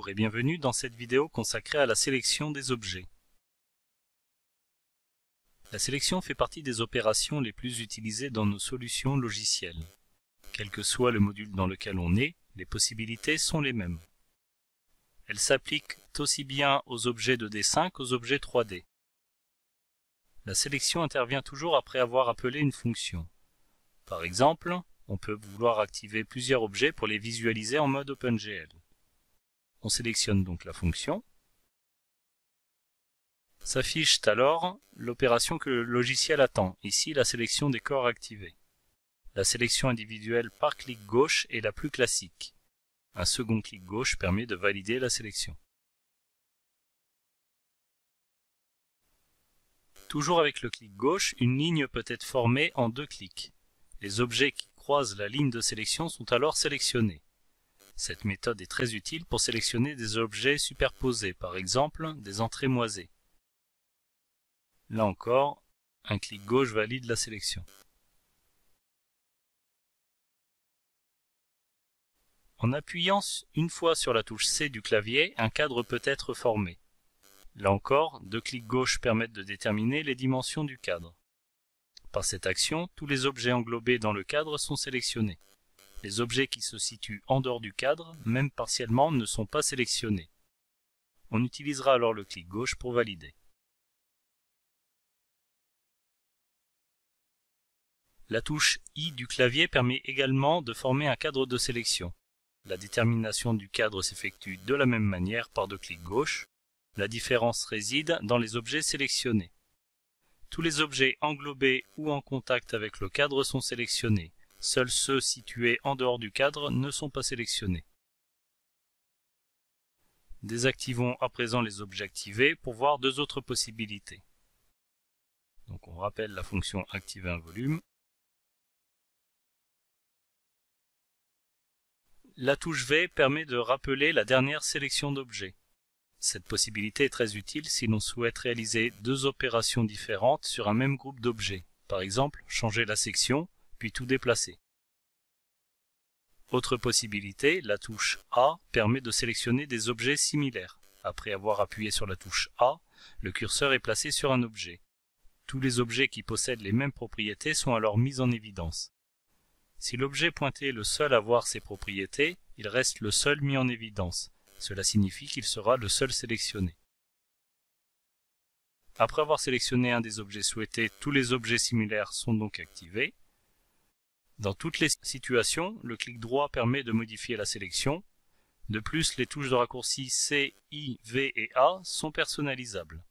Bonjour et bienvenue dans cette vidéo consacrée à la sélection des objets. La sélection fait partie des opérations les plus utilisées dans nos solutions logicielles. Quel que soit le module dans lequel on est, les possibilités sont les mêmes. Elle s'applique aussi bien aux objets 2D qu'aux objets 3D. La sélection intervient toujours après avoir appelé une fonction. Par exemple, on peut vouloir activer plusieurs objets pour les visualiser en mode OpenGL. On sélectionne donc la fonction. S'affiche alors l'opération que le logiciel attend, ici la sélection des corps activés. La sélection individuelle par clic gauche est la plus classique. Un second clic gauche permet de valider la sélection. Toujours avec le clic gauche, une ligne peut être formée en deux clics. Les objets qui croisent la ligne de sélection sont alors sélectionnés. Cette méthode est très utile pour sélectionner des objets superposés, par exemple des entrées moisées. Là encore, un clic gauche valide la sélection. En appuyant une fois sur la touche C du clavier, un cadre peut être formé. Là encore, deux clics gauche permettent de déterminer les dimensions du cadre. Par cette action, tous les objets englobés dans le cadre sont sélectionnés. Les objets qui se situent en dehors du cadre, même partiellement, ne sont pas sélectionnés. On utilisera alors le clic gauche pour valider. La touche I du clavier permet également de former un cadre de sélection. La détermination du cadre s'effectue de la même manière par deux clics gauche. La différence réside dans les objets sélectionnés. Tous les objets englobés ou en contact avec le cadre sont sélectionnés. Seuls ceux situés en dehors du cadre ne sont pas sélectionnés. Désactivons à présent les objets activés pour voir deux autres possibilités. Donc on rappelle la fonction activer un volume. La touche V permet de rappeler la dernière sélection d'objets. Cette possibilité est très utile si l'on souhaite réaliser deux opérations différentes sur un même groupe d'objets. Par exemple, changer la section, puis tout déplacer. Autre possibilité, la touche A permet de sélectionner des objets similaires. Après avoir appuyé sur la touche A, le curseur est placé sur un objet. Tous les objets qui possèdent les mêmes propriétés sont alors mis en évidence. Si l'objet pointé est le seul à avoir ces propriétés, il reste le seul mis en évidence. Cela signifie qu'il sera le seul sélectionné. Après avoir sélectionné un des objets souhaités, tous les objets similaires sont donc activés. Dans toutes les situations, le clic droit permet de modifier la sélection. De plus, les touches de raccourci C, I, V et A sont personnalisables.